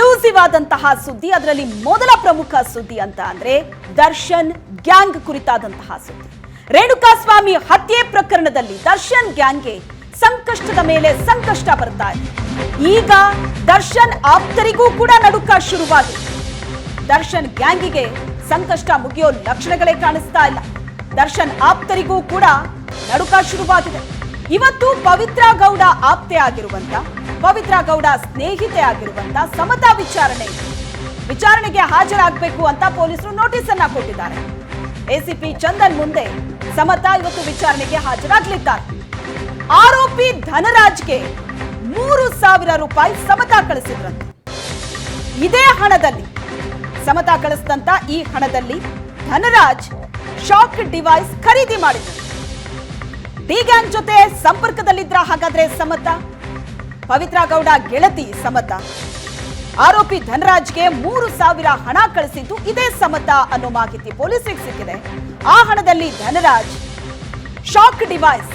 Exclusive ಆದಂತಹ ಸುದ್ದಿ. ಅದರಲ್ಲಿ ಮೊದಲ ಪ್ರಮುಖ ಸುದ್ದಿ ಅಂತ ಅಂದ್ರೆ ದರ್ಶನ್ ಗ್ಯಾಂಗ್ ಕುರಿತಾದಂತಹ ಸುದ್ದಿ. ರೇಣುಕಾಸ್ವಾಮಿ ಹತ್ಯೆ ಪ್ರಕರಣದಲ್ಲಿ ದರ್ಶನ್ ಗ್ಯಾಂಗ್ಗೆ ಸಂಕಷ್ಟದ ಮೇಲೆ ಸಂಕಷ್ಟ ಬರ್ತಾ ಇದೆ. ಈಗ ದರ್ಶನ್ ಆಪ್ತರಿಗೂ ಕೂಡ ನಡುಕ ಶುರುವಾಗಿದೆ. ದರ್ಶನ್ ಗ್ಯಾಂಗಿಗೆ ಸಂಕಷ್ಟ ಮುಗಿಯೋ ಲಕ್ಷಣಗಳೇ ಕಾಣಿಸ್ತಾ ಇಲ್ಲ. ದರ್ಶನ್ ಆಪ್ತರಿಗೂ ಕೂಡ ನಡುಕ ಶುರುವಾಗಿದೆ. ಇವತ್ತು ಪವಿತ್ರ ಗೌಡ ಆಪ್ತೆ ಆಗಿರುವಂತ, ಪವಿತ್ರ ಗೌಡ ಸ್ನೇಹಿತೆ ಆಗಿರುವಂತ ಸಮತಾ ವಿಚಾರಣೆಗೆ ಹಾಜರಾಗಬೇಕು ಅಂತ ಪೊಲೀಸರು ನೋಟಿಸ್ ಅನ್ನ ಕೊಟ್ಟಿದ್ದಾರೆ. ಎಸಿಪಿ ಚಂದನ್ ಮುಂದೆ ಸಮತಾ ಇವತ್ತು ವಿಚಾರಣೆಗೆ ಹಾಜರಾಗಲಿದ್ದಾರೆ. ಆರೋಪಿ ಧನರಾಜ್ಗೆ 3,000 ರೂಪಾಯಿ ಸಮತಾ ಕಳಿಸಿದ್ರಂತೆ. ಇದೇ ಹಣದಲ್ಲಿ ಸಮತಾ ಕಳಿಸಿದಂತ ಈ ಹಣದಲ್ಲಿ ಧನರಾಜ್ ಶಾಕ್ ಡಿವೈಸ್ ಖರೀದಿ ಮಾಡಿದ್ರು. ಡಿ ಗ್ಯಾಂಗ್ ಜೊತೆ ಸಂಪರ್ಕದಲ್ಲಿದ್ರ ಹಾಗಾದ್ರೆ ಸಮತಾ? ಪವಿತ್ರ ಗೌಡ ಗೆಳತಿ ಸಮತಾ ಆರೋಪಿ ಧನರಾಜ್ಗೆ 3,000 ಹಣ ಕಳಿಸಿದ್ದು ಇದೇ ಸಮತಾ ಅನ್ನೋ ಮಾಹಿತಿ ಪೊಲೀಸರಿಗೆ ಸಿಕ್ಕಿದೆ. ಆ ಹಣದಲ್ಲಿ ಧನರಾಜ್ ಶಾಕ್ ಡಿವೈಸ್,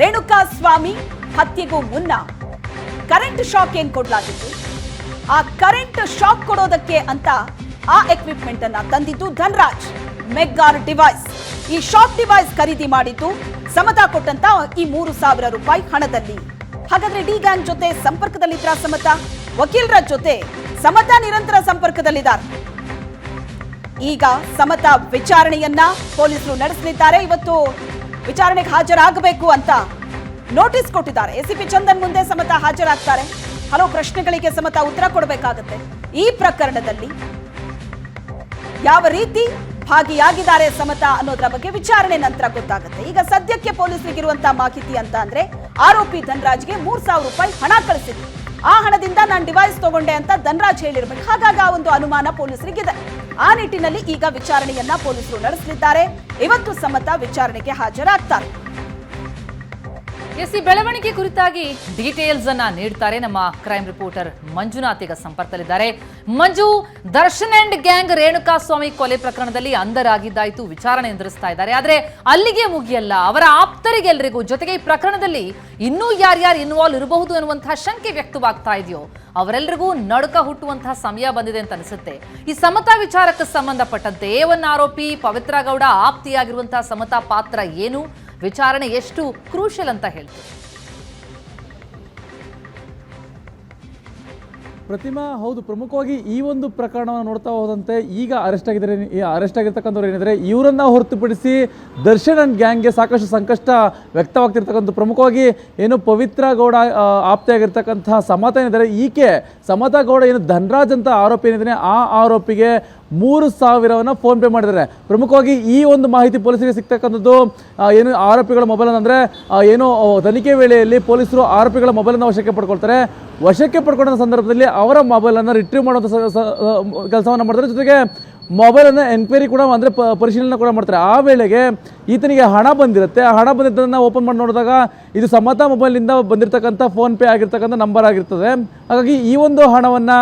ರೇಣುಕಾಸ್ವಾಮಿ ಹತ್ಯೆಗೂ ಮುನ್ನ ಕರೆಂಟ್ ಶಾಕ್ ಏನ್ ಕೊಡ್ಲಾಗಿತ್ತು, ಆ ಕರೆಂಟ್ ಶಾಕ್ ಕೊಡೋದಕ್ಕೆ ಅಂತ ಆ ಎಕ್ವಿಪ್ಮೆಂಟ್ ಅನ್ನ ತಂದಿದ್ದು ಧನರಾಜ್. ಮೆಗ್ಗಾರ್ ಡಿವೈಸ್, ಈ ಶಾಕ್ ಡಿವೈಸ್ ಖರೀದಿ ಮಾಡಿದ್ದು ಸಮತಾ ಕೊಟ್ಟಂತ ಈ 3,000 ರೂಪಾಯಿ ಹಣದಲ್ಲಿ. ಹಾಗಾದ್ರೆ ಡಿ ಗ್ಯಾಂಗ್ ಜೊತೆ ಸಂಪರ್ಕದಲ್ಲಿದ್ರ ಸಮತಾ? ವಕೀಲರ ಜೊತೆ ಸಮತಾ ನಿರಂತರ ಸಂಪರ್ಕದಲ್ಲಿದ್ದಾರೆ. ಈಗ ಸಮತಾ ವಿಚಾರಣೆಯನ್ನ ಪೊಲೀಸರು ನಡೆಸಲಿದ್ದಾರೆ. ಇವತ್ತು ವಿಚಾರಣೆಗೆ ಹಾಜರಾಗಬೇಕು ಅಂತ ನೋಟಿಸ್ ಕೊಟ್ಟಿದ್ದಾರೆ. ಎಸಿಪಿ ಚಂದನ್ ಮುಂದೆ ಸಮತಾ ಹಾಜರಾಗ್ತಾರೆ. ಹಲವು ಪ್ರಶ್ನೆಗಳಿಗೆ ಸಮತಾ ಉತ್ತರ ಕೊಡಬೇಕಾಗುತ್ತೆ. ಈ ಪ್ರಕರಣದಲ್ಲಿ ಯಾವ ರೀತಿ ಭಾಗಿಯಾಗಿದ್ದಾರೆ ಸಮತಾ ಅನ್ನೋದರ ಬಗ್ಗೆ ವಿಚಾರಣೆ ನಂತರ ಗೊತ್ತಾಗುತ್ತೆ. ಈಗ ಸದ್ಯಕ್ಕೆ ಪೊಲೀಸರಿಗಿರುವಂತಹ ಮಾಹಿತಿ ಅಂತ ಅಂದ್ರೆ ಆರೋಪಿ ಧನರಾಜ್ಗೆ 3,000 ರೂಪಾಯಿ ಹಣ ಕಳಿಸಿದ್ರು. ಆ ಹಣದಿಂದ ನಾನು ಡಿವೈಸ್ ತಗೊಂಡೆ ಅಂತ ಧನರಾಜ್ ಹೇಳಿರ್ಬೇಕು. ಹಾಗಾಗಿ ಆ ಒಂದು ಅನುಮಾನ ಪೊಲೀಸರಿಗಿದೆ. ಆ ನಿಟ್ಟಿನಲ್ಲಿ ಈಗ ವಿಚಾರಣೆಯನ್ನ ಪೊಲೀಸರು ನಡೆಸಲಿದ್ದಾರೆ. ಇವತ್ತು ಸಮತಾ ವಿಚಾರಣೆಗೆ ಹಾಜರಾಗ್ತಾರೆ. ಈ ಬೆಳವಣಿಗೆ ಕುರಿತಾಗಿ ಡೀಟೇಲ್ಸ್ ಅನ್ನ ನೀಡ್ತಾರೆ ನಮ್ಮ ಕ್ರೈಮ್ ರಿಪೋರ್ಟರ್ ಮಂಜುನಾಥ್ ಈಗ ಸಂಪರ್ಕದಲ್ಲಿದ್ದಾರೆ. ಮಂಜು, ದರ್ಶನ್ ಅಂಡ್ ಗ್ಯಾಂಗ್ ರೇಣುಕಾಸ್ವಾಮಿ ಕೊಲೆ ಪ್ರಕರಣದಲ್ಲಿ ಅಂಧರಾಗಿದ್ದಾಯ್ತು, ವಿಚಾರಣೆ ಎದುರಿಸ್ತಾ ಇದ್ದಾರೆ. ಆದ್ರೆ ಅಲ್ಲಿಗೆ ಮುಗಿಯಲ್ಲ, ಅವರ ಆಪ್ತರಿಗೆಲ್ಲರಿಗೂ, ಜೊತೆಗೆ ಈ ಪ್ರಕರಣದಲ್ಲಿ ಇನ್ನೂ ಯಾರ್ಯಾರು ಇನ್ವಾಲ್ವ್ ಇರಬಹುದು ಅನ್ನುವಂತಹ ಶಂಕೆ ವ್ಯಕ್ತವಾಗ್ತಾ ಇದೆಯೋ ಅವರೆಲ್ಲರಿಗೂ ನಡುಕ ಹುಟ್ಟುವಂತಹ ಸಮಯ ಬಂದಿದೆ ಅಂತ ಅನಿಸುತ್ತೆ. ಈ ಸಮತಾ ವಿಚಾರಕ್ಕೆ ಸಂಬಂಧಪಟ್ಟಂತೆ A1 ಆರೋಪಿ ಪವಿತ್ರ ಗೌಡ ಆಪ್ತಿಯಾಗಿರುವಂತಹ ಸಮತಾ ಪಾತ್ರ ಏನು, ವಿಚಾರಣೆ ಎಷ್ಟು ಕ್ರೂಷಿಯಲ್ ಅಂತ ಹೇಳ್ತೀವಿ? ಪ್ರತಿಮಾ, ಹೌದು, ಪ್ರಮುಖವಾಗಿ ಈ ಒಂದು ಪ್ರಕರಣವನ್ನು ನೋಡ್ತಾ ಹೋದಂತೆ ಈಗ ಅರೆಸ್ಟ್ ಆಗಿರ್ತಕ್ಕಂಥವ್ರು ಏನಿದ್ರೆ ಇವರನ್ನ ಹೊರತುಪಡಿಸಿ ದರ್ಶನ್ ಅಂಡ್ ಗ್ಯಾಂಗ್ಗೆ ಸಾಕಷ್ಟು ಸಂಕಷ್ಟ ವ್ಯಕ್ತವಾಗ್ತಿರ್ತಕ್ಕಂಥ, ಪ್ರಮುಖವಾಗಿ ಏನು ಪವಿತ್ರ ಗೌಡ ಆಪ್ತೆಯಾಗಿರ್ತಕ್ಕಂತಹ ಸಮತಾ ಏನಿದ್ದಾರೆ, ಈಕೆ ಸಮತಾ ಗೌಡ ಏನು ಧನರಾಜ್ ಅಂತ ಆರೋಪಿ ಏನಿದ್ದಾನೆ ಆ ಆರೋಪಿಗೆ 3,000 ಫೋನ್ ಪೇ ಮಾಡಿದ್ದಾರೆ. ಪ್ರಮುಖವಾಗಿ ಈ ಒಂದು ಮಾಹಿತಿ ಪೊಲೀಸರಿಗೆ ಸಿಗ್ತಕ್ಕಂಥದ್ದು ಏನು ಆರೋಪಿಗಳ ಮೊಬೈಲ್ ಅಂದರೆ ಏನು ತನಿಖೆ ವೇಳೆಯಲ್ಲಿ ಪೊಲೀಸರು ಆರೋಪಿಗಳ ಮೊಬೈಲನ್ನು ವಶಕ್ಕೆ ಪಡ್ಕೊಳ್ತಾರೆ. ವಶಕ್ಕೆ ಪಡ್ಕೊಂಡ ಸಂದರ್ಭದಲ್ಲಿ ಅವರ ಮೊಬೈಲನ್ನು ರಿಟ್ರೀವ್ ಮಾಡುವಂಥ ಕೆಲಸವನ್ನು ಮಾಡ್ತಾರೆ. ಜೊತೆಗೆ ಮೊಬೈಲನ್ನು ಎನ್ಕ್ವೈರಿ ಕೂಡ ಅಂದರೆ ಪರಿಶೀಲನೆ ಕೂಡ ಮಾಡ್ತಾರೆ. ಆ ವೇಳೆಗೆ ಈತನಿಗೆ ಹಣ ಬಂದಿರುತ್ತೆ. ಆ ಹಣ ಬಂದಿದ್ದನ್ನು ಓಪನ್ ಮಾಡಿ ನೋಡಿದಾಗ ಇದು ಸಮತಾ ಮೊಬೈಲಿಂದ ಬಂದಿರತಕ್ಕಂಥ ಫೋನ್ ಪೇ ಆಗಿರ್ತಕ್ಕಂಥ ನಂಬರ್ ಆಗಿರ್ತದೆ. ಹಾಗಾಗಿ ಈ ಒಂದು ಹಣವನ್ನು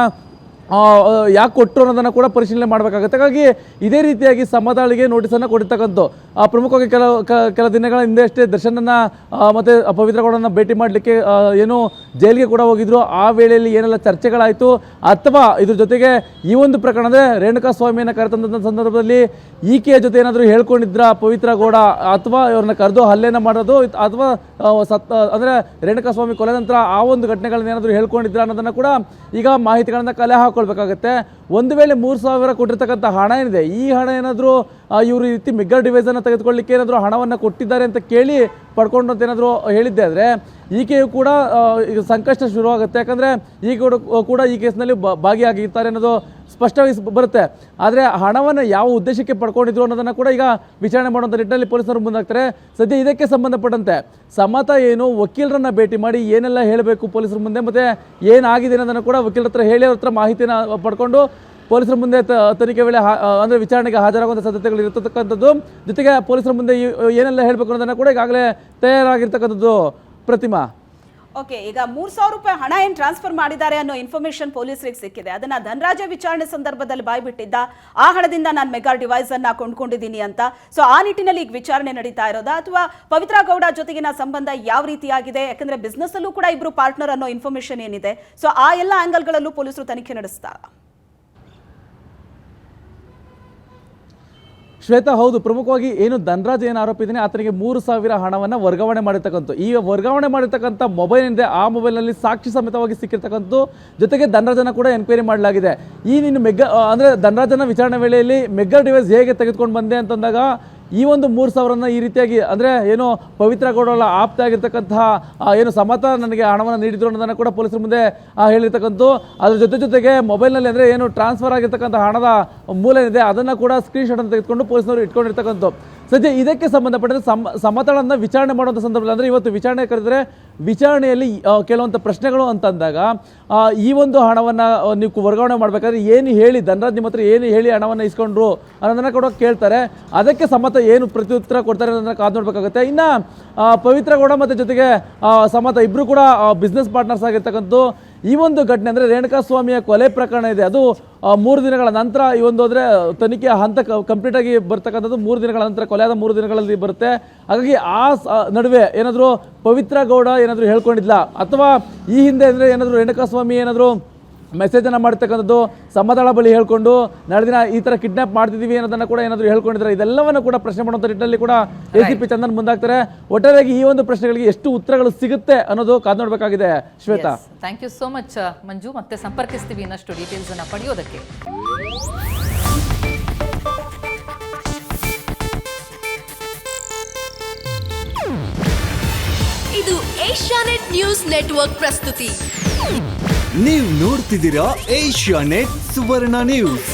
ಯಾಕೆ ಕೊಟ್ಟರು ಅನ್ನೋದನ್ನು ಕೂಡ ಪರಿಶೀಲನೆ ಮಾಡಬೇಕಾಗುತ್ತೆ. ಹಾಗಾಗಿ ಇದೇ ರೀತಿಯಾಗಿ ಸಮತಾಳಿಗೆ ನೋಟಿಸನ್ನು ಕೊಟ್ಟಿರ್ತಕ್ಕಂಥ ಪ್ರಮುಖವಾಗಿ ಕೆಲ ದಿನಗಳ ಹಿಂದೆ ಅಷ್ಟೇ ದರ್ಶನನ್ನು ಮತ್ತು ಪವಿತ್ರ ಗೌಡನ ಭೇಟಿ ಮಾಡಲಿಕ್ಕೆ ಏನು ಜೈಲಿಗೆ ಕೂಡ ಹೋಗಿದ್ರು. ಆ ವೇಳೆಯಲ್ಲಿ ಏನೆಲ್ಲ ಚರ್ಚೆಗಳಾಯಿತು, ಅಥವಾ ಇದ್ರ ಜೊತೆಗೆ ಈ ಒಂದು ಪ್ರಕರಣ ಅಂದರೆ ರೇಣುಕಾಸ್ವಾಮಿಯನ್ನು ಕರೆತಂದಂಥ ಸಂದರ್ಭದಲ್ಲಿ ಈಕೆಯ ಜೊತೆ ಏನಾದರೂ ಹೇಳ್ಕೊಂಡಿದ್ರ ಪವಿತ್ರ ಗೌಡ, ಅಥವಾ ಇವ್ರನ್ನ ಕರೆದು ಹಲ್ಲೆಯನ್ನು ಮಾಡೋದು, ಅಥವಾ ಅಂದರೆ ರೇಣುಕಾಸ್ವಾಮಿ ಕೊಲೆ ನಂತರ ಆ ಒಂದು ಘಟನೆಗಳನ್ನ ಏನಾದರೂ ಹೇಳ್ಕೊಂಡಿದ್ರ ಅನ್ನೋದನ್ನು ಕೂಡ ಈಗ ಮಾಹಿತಿಗಳನ್ನು ಕಲೆ ಹಾಕೊಳ್ಬೇಕಾಗತ್ತೆ. ಒಂದು ವೇಳೆ 3,000 ಕೊಟ್ಟಿರ್ತಕ್ಕಂಥ ಹಣ ಏನಿದೆ, ಈ ಹಣ ಏನಾದರೂ ಇವರು ಈ ರೀತಿ ಮೆಗ್ಗಾರ್ ಡಿವೈಸನ್ನು ತೆಗೆದುಕೊಳ್ಳಿಕ್ಕೆ ಏನಾದರೂ ಹಣವನ್ನು ಕೊಟ್ಟಿದ್ದಾರೆ ಅಂತ ಕೇಳಿ ಪಡ್ಕೊಂಡು ಅಂತ ಏನಾದರೂ ಹೇಳಿದ್ದೆ ಆದರೆ ಈಕೆಯು ಕೂಡ ಈಗ ಸಂಕಷ್ಟ ಶುರುವಾಗುತ್ತೆ. ಯಾಕಂದರೆ ಈಗ ಕೂಡ ಈ ಕೇಸ್ನಲ್ಲಿ ಭಾಗಿಯಾಗಿರ್ತಾರೆ ಅನ್ನೋದು ಸ್ಪಷ್ಟವಾಗಿ ಬರುತ್ತೆ. ಆದರೆ ಹಣವನ್ನು ಯಾವ ಉದ್ದೇಶಕ್ಕೆ ಪಡ್ಕೊಂಡಿದ್ರು ಅನ್ನೋದನ್ನು ಕೂಡ ಈಗ ವಿಚಾರಣೆ ಮಾಡುವಂಥ ನಿಟ್ಟಿನಲ್ಲಿ ಪೊಲೀಸರು ಮುಂದಾಗ್ತಾರೆ. ಸದ್ಯ ಇದಕ್ಕೆ ಸಂಬಂಧಪಟ್ಟಂತೆ ಸಮತಾ ಏನು ವಕೀಲರನ್ನು ಭೇಟಿ ಮಾಡಿ ಏನೆಲ್ಲ ಹೇಳಬೇಕು ಪೊಲೀಸರ ಮುಂದೆ, ಮತ್ತು ಏನಾಗಿದೆ ಅನ್ನೋದನ್ನು ಕೂಡ ವಕೀಲರ ಹತ್ರ ಹೇಳಿ ಅವ್ರ ಹತ್ರ ಮಾಹಿತಿಯನ್ನು ಪಡ್ಕೊಂಡು ಪೊಲೀಸರ ಮುಂದೆ ತನಿಖೆ ವೇಳೆ ಅಂದರೆ ವಿಚಾರಣೆಗೆ ಹಾಜರಾಗುವಂಥ ಸಾಧ್ಯತೆಗಳು ಇರತಕ್ಕಂಥದ್ದು. ಜೊತೆಗೆ ಪೊಲೀಸರ ಮುಂದೆ ಏನೆಲ್ಲ ಹೇಳಬೇಕು ಅನ್ನೋದನ್ನು ಕೂಡ ಈಗಾಗಲೇ ತಯಾರಾಗಿರ್ತಕ್ಕಂಥದ್ದು. ಪ್ರತಿಮಾ, ಓಕೆ, ಈಗ 3,000 ರೂಪಾಯಿ ಹಣ ಏನ್ ಟ್ರಾನ್ಸ್ಫರ್ ಮಾಡಿದ್ದಾರೆ ಅನ್ನೋ ಇನ್ಫಾರ್ಮೇಶನ್ ಪೊಲೀಸರಿಗೆ ಸಿಕ್ಕಿದೆ. ಅದನ್ನ ಧನರಾಜ ವಿಚಾರಣೆ ಸಂದರ್ಭದಲ್ಲಿ ಬಾಯ್ಬಿಟ್ಟಿದ್ದ, ಆ ಹಣದಿಂದ ನಾನು ಮೆಗಾ ಡಿವೈಸ್ ಅನ್ನ ಕೊಂಡ್ಕೊಂಡಿದ್ದೀನಿ ಅಂತ. ಸೊ ಆ ನಿಟ್ಟಿನಲ್ಲಿ ಈಗ ವಿಚಾರಣೆ ನಡೀತಾ ಇರೋದಾ, ಅಥವಾ ಪವಿತ್ರ ಗೌಡ ಜೊತೆಗಿನ ಸಂಬಂಧ ಯಾವ ರೀತಿಯಾಗಿದೆ? ಯಾಕಂದ್ರೆ ಬಿಸ್ನೆಸ್ ಅಲ್ಲೂ ಕೂಡ ಇಬ್ರು ಪಾರ್ಟ್ನರ್ ಅನ್ನೋ ಇನ್ಫಾರ್ಮೇಶನ್ ಏನಿದೆ, ಸೊ ಆ ಎಲ್ಲ ಆಂಗಲ್ಗಳಲ್ಲೂ ಪೊಲೀಸರು ತನಿಖೆ ನಡೆಸ್ತಾರೆ. ಶ್ವೇತಾ, ಹೌದು, ಪ್ರಮುಖವಾಗಿ ಏನು ಧನರಾಜ್ ಏನು ಆರೋಪ ಇದ್ದಾನೆ ಆತನಿಗೆ 3,000 ಹಣವನ್ನು ವರ್ಗಾವಣೆ ಮಾಡಿರ್ತಕ್ಕಂಥ, ಈ ವರ್ಗಾವಣೆ ಮಾಡಿರ್ತಕ್ಕಂಥ ಮೊಬೈಲ್ ಏನಿದೆ ಆ ಮೊಬೈಲ್ನಲ್ಲಿ ಸಾಕ್ಷಿ ಸಮೇತವಾಗಿ ಸಿಕ್ಕಿರ್ತಕ್ಕಂಥ, ಜೊತೆಗೆ ಧನರಾಜನ ಕೂಡ ಎನ್ಕ್ವೈರಿ ಮಾಡಲಾಗಿದೆ. ಈ ನೀನು ಅಂದರೆ ಧನರಾಜನ ವಿಚಾರಣೆ ವೇಳೆಯಲ್ಲಿ ಮೆಗಾ ಡಿವೈಸ್ ಹೇಗೆ ತೆಗೆದುಕೊಂಡು ಬಂದೆ ಅಂತಂದಾಗ ಈ ಒಂದು 3,000 ಈ ರೀತಿಯಾಗಿ ಅಂದರೆ ಏನು ಪವಿತ್ರ ಗೌಡರ ಆಪ್ತ ಆಗಿರ್ತಕ್ಕಂತಹ ಏನು ಸಮತ ನನಗೆ ಹಣವನ್ನು ನೀಡಿದ್ರು ಅನ್ನೋದನ್ನು ಕೂಡ ಪೊಲೀಸರ ಮುಂದೆ ಹೇಳಿರ್ತಕ್ಕಂಥ, ಅದ್ರ ಜೊತೆಗೆ ಮೊಬೈಲ್ನಲ್ಲಿ ಅಂದರೆ ಏನು ಟ್ರಾನ್ಸ್ಫರ್ ಆಗಿರ್ತಕ್ಕಂಥ ಹಣದ ಮೂಲ ಏನಿದೆ ಅದನ್ನು ಕೂಡ ಸ್ಕ್ರೀನ್ಶಾಟ್ ಅಂತ ತೆಗೆದುಕೊಂಡು ಪೊಲೀಸರು ಇಟ್ಕೊಂಡಿರ್ತಕ್ಕಂಥ. ಸದ್ಯ ಇದಕ್ಕೆ ಸಂಬಂಧಪಟ್ಟಂತೆ ಸಮತಳನ್ನು ವಿಚಾರಣೆ ಮಾಡುವಂಥ ಸಂದರ್ಭದಲ್ಲಿ ಅಂದರೆ ಇವತ್ತು ವಿಚಾರಣೆ ಕರೆದರೆ ವಿಚಾರಣೆಯಲ್ಲಿ ಕೆಲವೊಂದು ಪ್ರಶ್ನೆಗಳು ಅಂತಂದಾಗ ಈ ಒಂದು ಹಣವನ್ನು ನೀವು ವರ್ಗಾವಣೆ ಮಾಡಬೇಕಾದ್ರೆ ಏನು ಹೇಳಿ ಧನರಾಜ್ ನಿಮ್ಮ ಹತ್ರ ಏನು ಹೇಳಿ ಹಣವನ್ನು ಇಸ್ಕೊಂಡ್ರು ಅನ್ನೋದನ್ನು ಕೂಡ ಕೇಳ್ತಾರೆ. ಅದಕ್ಕೆ ಸಮತ ಏನು ಪ್ರತ್ಯುತ್ತರ ಕೊಡ್ತಾರೆ ಅನ್ನೋದನ್ನು ಕಾದು ನೋಡಬೇಕಾಗುತ್ತೆ. ಇನ್ನು ಪವಿತ್ರ ಗೌಡ ಮತ್ತು ಜೊತೆಗೆ ಸಮತ ಇಬ್ಬರು ಕೂಡ ಬಿಸ್ನೆಸ್ ಪಾರ್ಟ್ನರ್ಸ್ ಆಗಿರ್ತಕ್ಕಂಥ ಈ ಒಂದು ಘಟನೆ ಅಂದರೆ ರೇಣುಕಾಸ್ವಾಮಿಯ ಕೊಲೆ ಪ್ರಕರಣ ಇದೆ, ಅದು 3 ದಿನಗಳ ನಂತರ ಈ ಒಂದು ಅಂದರೆ ತನಿಖೆಯ ಹಂತ ಕಂಪ್ಲೀಟ್ ಆಗಿ ಬರ್ತಕ್ಕಂಥದ್ದು 3 ದಿನಗಳ ನಂತರ, ಕೊಲೆಯಾದ 3 ದಿನಗಳಲ್ಲಿ ಬರುತ್ತೆ. ಹಾಗಾಗಿ ಆ ನಡುವೆ ಏನಾದರೂ ಪವಿತ್ರ ಗೌಡ ಏನಾದರೂ ಹೇಳ್ಕೊಂಡಿದ್ಲ, ಅಥವಾ ಈ ಹಿಂದೆ ಅಂದರೆ ಏನಾದರೂ ರೇಣುಕಾಸ್ವಾಮಿ ಏನಾದರೂ ಮೆಸೇಜನ್ನು ಮಾಡ್ತಕ್ಕಂಥದ್ದು ಸಮತಳ ಬಳಿ ಹೇಳ್ಕೊಂಡು ನಾಳೆ ದಿನ ಈ ಥರ ಕಿಡ್ನಾಪ್ ಮಾಡ್ತಿದ್ದೀವಿ ಅನ್ನೋದನ್ನು ಕೂಡ ಏನಾದರೂ ಹೇಳ್ಕೊಂಡಿದ್ದಾರೆ, ಇದೆಲ್ಲವನ್ನು ಕೂಡ ಪ್ರಶ್ನೆ ಮಾಡುವಂಥ ನಿಟ್ಟಿನಲ್ಲಿ ಕೂಡ ACP ಚಂದನ್ ಮುಂದಾಗ್ತಾರೆ. ಒಟ್ಟಾರೆಯಾಗಿ ಈ ಒಂದು ಪ್ರಶ್ನೆಗಳಿಗೆ ಎಷ್ಟು ಉತ್ತರಗಳು ಸಿಗುತ್ತೆ ಅನ್ನೋದು ಕಾದು ನೋಡಬೇಕಾಗಿದೆ. Shwetha, thank you so much Manju. ಮತ್ತೆ ಸಂಪರ್ಕಿಸ್ತೀವಿ ಇನ್ನಷ್ಟು ಡೀಟೇಲ್ಸ್ ಅನ್ನ ಪಡೆಯೋದಕ್ಕೆ. ಇದು ಏಷ್ಯಾನೆಟ್ ನ್ಯೂಸ್ ನೆಟ್ವರ್ಕ್ ಪ್ರಸ್ತುತಿ. ನೀವು ನೋಡ್ತಿದ್ದೀರಾ ಏಷ್ಯಾನೆಟ್ ಸುವರ್ಣ ನ್ಯೂಸ್.